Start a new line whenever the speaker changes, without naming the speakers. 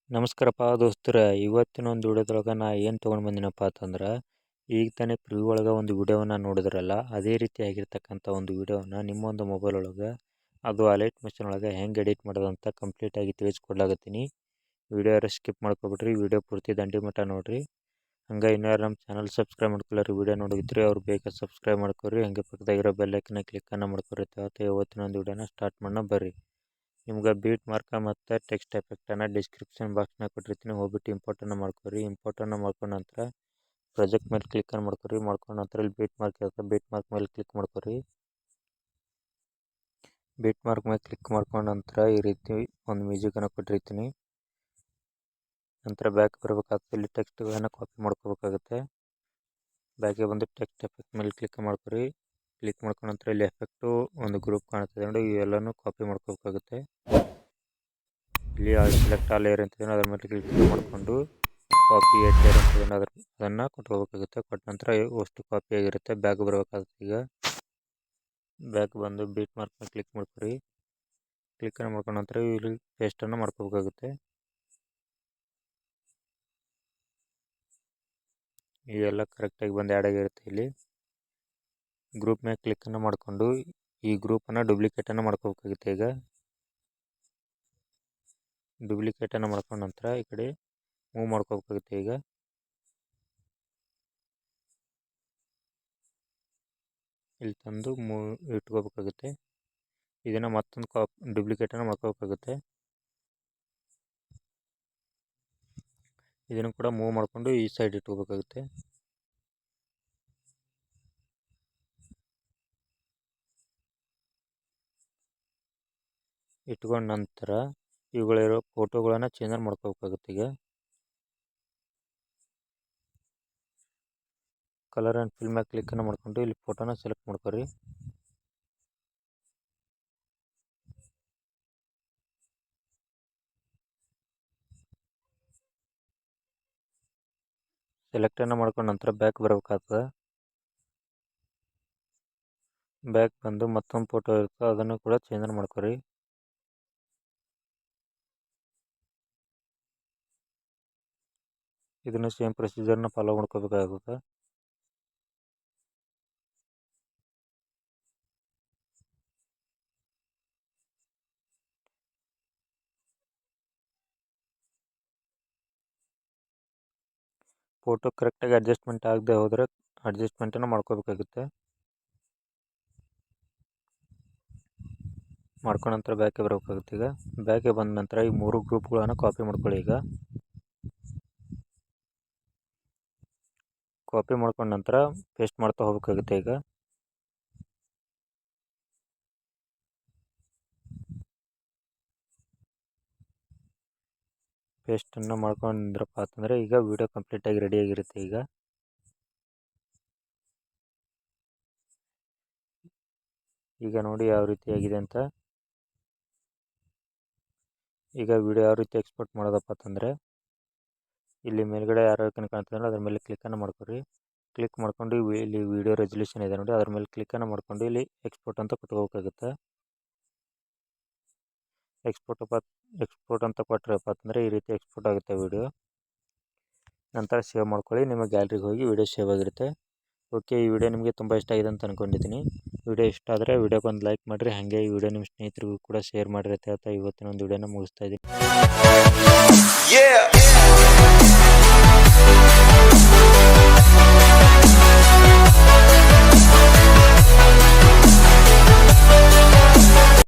ನಮಸ್ಕಾರಪ್ಪ ದೋಸ್ತರ, ಇವತ್ತಿನ ಒಂದು ವಿಡಿಯೋದೊಳಗೆ ನಾ ಏನು ತೊಗೊಂಡು ಬಂದಿನಪ್ಪ ಅಂತಂದ್ರೆ, ಈಗ ತಾನೇ ಪ್ರಿವ್ಯೂ ಒಳಗೆ ಒಂದು ವಿಡಿಯೋವನ್ನು ನೋಡಿದ್ರಲ್ಲ, ಅದೇ ರೀತಿ ಆಗಿರ್ತಕ್ಕಂಥ ಒಂದು ವಿಡಿಯೋವನ್ನು ನಿಮ್ಮ ಒಂದು ಮೊಬೈಲ್ ಒಳಗೆ ಅದು ಅಲೈಟ್ ಮಿಷನ್ ಒಳಗೆ ಹೆಂಗೆ ಎಡಿಟ್ ಮಾಡೋದಂತ ಕಂಪ್ಲೀಟಾಗಿ ತಿಳಿಸ್ಕೊಡ್ಲಾಗತ್ತೀನಿ. ವಿಡಿಯೋ ಯಾರು ಸ್ಕಿಪ್ ಮಾಡ್ಕೊಬಿಟ್ರಿ, ವಿಡಿಯೋ ಪೂರ್ತಿ ದಂಡಿ ಮಟ್ಟ ನೋಡಿರಿ. ಹಂಗೆ ಇನ್ನೂ ಯಾರು ನಮ್ಮ ಚಾನಲ್ ಸಬ್ಸ್ಕ್ರೈಬ್ ಮಾಡ್ಕೊಳ್ಳೋರು ವಿಡಿಯೋ ನೋಡಿದ್ರಿ ಅವ್ರು ಬೇಗ ಸಬ್ಸ್ಕ್ರೈಬ್ ಮಾಡ್ಕೊರಿ. ಹಂಗೆ ಪಕ್ಕದಾಗಿರೋ ಬೆಲ್ಲೈಕನ್ನ ಕ್ಲಿಕ್ಕನ್ನು ಮಾಡ್ಕೊರಿ. ಇವತ್ತಿನ ಒಂದು ವಿಡಿಯೋನ ಸ್ಟಾರ್ಟ್ ಮಾಡೋಣ ಬರ್ರಿ. ನಿಮ್ಗೆ ಬೀಟ್ ಮಾರ್ಕ ಮತ್ತು ಟೆಕ್ಸ್ಟ್ ಎಫೆಕ್ಟನ್ನು ಡಿಸ್ಕ್ರಿಪ್ಷನ್ ಬಾಕ್ಸ್ನಾಗ ಕೊಟ್ಟಿರ್ತೀನಿ, ಹೋಗ್ಬಿಟ್ಟು ಇಂಪೋರ್ಟನ್ನು ಮಾಡ್ಕೊರಿ. ಇಂಪೋರ್ಟನ್ನು ಮಾಡ್ಕೊಂಡ ನಂತರ ಪ್ರಾಜೆಕ್ಟ್ ಮೇಲೆ ಕ್ಲಿಕ್ಕನ್ನು ಮಾಡ್ಕೊರಿ. ಮಾಡ್ಕೊಂಡ ನಂತರ ಇಲ್ಲಿ ಬೀಟ್ ಮಾರ್ಕ್ ಇರುತ್ತೆ, ಬೀಟ್ ಮಾರ್ಕ್ ಮೇಲೆ ಕ್ಲಿಕ್ ಮಾಡ್ಕೊರಿ. ಬೀಟ್ ಮಾರ್ಕ್ ಮೇಲೆ ಕ್ಲಿಕ್ ಮಾಡ್ಕೊಂಡ ನಂತರ ಈ ರೀತಿ ಒಂದು ಮ್ಯೂಸಿಕನ್ನು ಕೊಟ್ಟಿರ್ತೀನಿ. ನಂತರ ಬ್ಯಾಕ್ ಬರಬೇಕಾಗುತ್ತೆ, ಇಲ್ಲಿ ಟೆಕ್ಸ್ಟ್ಗಳನ್ನು ಕಾಪಿ ಮಾಡ್ಕೋಬೇಕಾಗುತ್ತೆ. ಬ್ಯಾಕಿಗೆ ಬಂದು ಟೆಕ್ಸ್ಟ್ ಎಫೆಕ್ಟ್ ಮೇಲೆ ಕ್ಲಿಕ್ ಮಾಡ್ಕೊರಿ. ಕ್ಲಿಕ್ ಮಾಡ್ಕೊಂಡ ನಂತರ ಇಲ್ಲಿ ಎಫೆಕ್ಟು ಒಂದು ಗ್ರೂಪ್ ಕಾಣ್ತದೆ ನೋಡಿ, ಇವೆಲ್ಲನೂ ಕಾಪಿ ಮಾಡ್ಕೋಬೇಕಾಗುತ್ತೆ. ಇಲ್ಲಿ ಸೆಲೆಕ್ಟ್ ಆಲ್ ಲೇಯರ್ ಅಂತಿದೆ, ಅದ್ರ ಮೇಲೆ ಕ್ಲಿಕ್ ಮಾಡಿಕೊಂಡು ಕಾಪಿ ಏಟ್ ಲೇಯರ್ ಅಂತಿದೆ ಅದನ್ನು ಕೊಟ್ಕೋಬೇಕಾಗುತ್ತೆ. ಕೊಟ್ಟ ನಂತರ ಅಷ್ಟು ಕಾಪಿ ಆಗಿರುತ್ತೆ. ಬ್ಯಾಕ್ ಬರಬೇಕಾಗುತ್ತೆ. ಈಗ ಬ್ಯಾಕ್ ಬಂದು ಬೀಟ್ ಮಾರ್ಕ್ ಮೇಲೆ ಕ್ಲಿಕ್ ಮಾಡ್ಕೊರಿ. ಕ್ಲಿಕ್ಕನ್ನು ಮಾಡ್ಕೊಂಡ ನಂತರ ಇಲ್ಲಿ ಪೇಸ್ಟನ್ನು ಮಾಡ್ಕೋಬೇಕಾಗುತ್ತೆ. ಇವೆಲ್ಲ ಕರೆಕ್ಟಾಗಿ ಬಂದು ಆ್ಯಡ್ ಆಗಿರುತ್ತೆ. ಇಲ್ಲಿ ಗ್ರೂಪ್ ಮೇಲೆ ಕ್ಲಿಕ್ಕನ್ನು ಮಾಡಿಕೊಂಡು ಈ ಗ್ರೂಪನ್ನು ಡೂಪ್ಲಿಕೇಟನ್ನು ಮಾಡ್ಕೋಬೇಕಾಗುತ್ತೆ. ಈಗ ಡೂಪ್ಲಿಕೇಟನ್ನು ಮಾಡ್ಕೊಂಡ ನಂತರ ಈ ಕಡೆ ಮೂವ್ ಮಾಡ್ಕೋಬೇಕಾಗುತ್ತೆ. ಈಗ ಇಲ್ಲಿ ತಂದು ಇಟ್ಕೋಬೇಕಾಗುತ್ತೆ. ಇದನ್ನು ಮತ್ತೊಂದು ಡೂಪ್ಲಿಕೇಟನ್ನು ಮಾಡ್ಕೋಬೇಕಾಗುತ್ತೆ. ಇದನ್ನು ಕೂಡ ಮೂವ್ ಮಾಡಿಕೊಂಡು ಈ ಸೈಡ್ ಇಟ್ಕೋಬೇಕಾಗುತ್ತೆ. ಇಟ್ಕೊಂಡ ನಂತರ ಇವುಗಳಿರೋ ಫೋಟೋಗಳನ್ನು ಚೇಂಜ್ ಮಾಡ್ಕೋಬೇಕಾಗುತ್ತೆ. ಈಗ ಕಲರ್ ಆ್ಯಂಡ್ ಫಿಲ್ ಮೇಲೆ ಕ್ಲಿಕ್ಕನ್ನು ಮಾಡಿಕೊಂಡು ಇಲ್ಲಿ ಫೋಟೋನ ಸೆಲೆಕ್ಟ್ ಮಾಡ್ಕೊರಿ. ಸೆಲೆಕ್ಟನ್ನು ಮಾಡ್ಕೊಂಡ ನಂತರ ಬ್ಯಾಕ್ ಬರಬೇಕಾಗ್ತದೆ. ಬ್ಯಾಕ್ ಬಂದು ಮತ್ತೊಂದು ಫೋಟೋ ಇರುತ್ತೆ, ಅದನ್ನು ಕೂಡ ಚೇಂಜ್ ಮಾಡ್ಕೊರಿ. ಇದನ್ನು ಸೇಮ್ ಪ್ರೊಸೀಜರ್ನ ಫಾಲೋ ಮಾಡ್ಕೋಬೇಕಾಗುತ್ತೆ. ಫೋಟೋ ಕರೆಕ್ಟಾಗಿ ಅಡ್ಜಸ್ಟ್ಮೆಂಟ್ ಆಗದೆ ಹೋದರೆ ಅಡ್ಜಸ್ಟ್ಮೆಂಟನ್ನು ಮಾಡ್ಕೋಬೇಕಾಗುತ್ತೆ. ಮಾಡ್ಕೊಂಡ ನಂತರ ಬ್ಯಾಕೆ ಬರಬೇಕಾಗುತ್ತೆ. ಈಗ ಬ್ಯಾಕೆ ಬಂದ ನಂತರ ಈ 3 ಗ್ರೂಪ್ಗಳನ್ನು ಕಾಪಿ ಮಾಡ್ಕೊಳ್ಳಿ. ಈಗ ಕಾಪಿ ಮಾಡ್ಕೊಂಡ ನಂತರ ಪೇಸ್ಟ್ ಮಾಡ್ತಾ ಹೋಗಬೇಕಾಗುತ್ತೆ. ಈಗ ಪೇಸ್ಟನ್ನು ಮಾಡ್ಕೊಂಡ್ರಪ್ಪ ಅಂತಂದರೆ ಈಗ ವಿಡಿಯೋ ಕಂಪ್ಲೀಟಾಗಿ ರೆಡಿಯಾಗಿರುತ್ತೆ. ಈಗ ನೋಡಿ ಯಾವ ರೀತಿ ಆಗಿದೆ ಅಂತ. ಈಗ ವಿಡಿಯೋ ಯಾವ ರೀತಿ ಎಕ್ಸ್ಪೋರ್ಟ್ ಮಾಡೋದಪ್ಪ ಅಂತಂದರೆ, ಇಲ್ಲಿ ಮೇಲ್ಗಡೆ ಯಾರೋ ಐಕನ್ ಕಾಣ್ತದಲ್ಲ ಅದ್ರ ಮೇಲೆ ಕ್ಲಿಕ್ಕನ್ನು ಮಾಡ್ಕೊರಿ. ಕ್ಲಿಕ್ ಮಾಡ್ಕೊಂಡು ಇಲ್ಲಿ ವಿಡಿಯೋ ರೆಸಲ್ಯೂಷನ್ ಇದೆ ನೋಡಿ, ಅದ್ರ ಮೇಲೆ ಕ್ಲಿಕ್ಕನ್ನು ಮಾಡ್ಕೊಂಡು ಇಲ್ಲಿ ಎಕ್ಸ್ಪೋರ್ಟ್ ಅಂತ ಕೊಟ್ಕೋಬೇಕಾಗುತ್ತೆ. ಎಕ್ಸ್ಪೋರ್ಟ್ ಅಂತ ಕೊಟ್ಟರಪ್ಪ ಅಂತಂದರೆ ಈ ರೀತಿ ಎಕ್ಸ್ಪೋರ್ಟ್ ಆಗುತ್ತೆ ವಿಡಿಯೋ. ನಂತರ ಸೇವ್ ಮಾಡ್ಕೊಳ್ಳಿ. ನಿಮ್ಮ ಗ್ಯಾಲರಿಗೆ ಹೋಗಿ ವಿಡಿಯೋ ಸೇವ್ ಆಗಿರುತ್ತೆ. ಓಕೆ, ಈ ವಿಡಿಯೋ ನಿಮಗೆ ತುಂಬ ಇಷ್ಟ ಆಗಿದೆ ಅಂತ ಅಂದ್ಕೊಂಡಿದ್ದೀನಿ. ವಿಡಿಯೋ ಇಷ್ಟ ಆದರೆ ವಿಡಿಯೋಗೆ ಒಂದು ಲೈಕ್ ಮಾಡಿರಿ. ಹಾಗೆ ಈ ವಿಡಿಯೋ ನಿಮ್ಮ ಸ್ನೇಹಿತರಿಗೂ ಕೂಡ ಶೇರ್ ಮಾಡಿರಿ ಅಂತ ಹೇಳ್ತಾ ಇವತ್ತಿನ ಒಂದು ವಿಡಿಯೋನ ಮುಗಿಸ್ತಾ ಇದ್ದೀನಿ.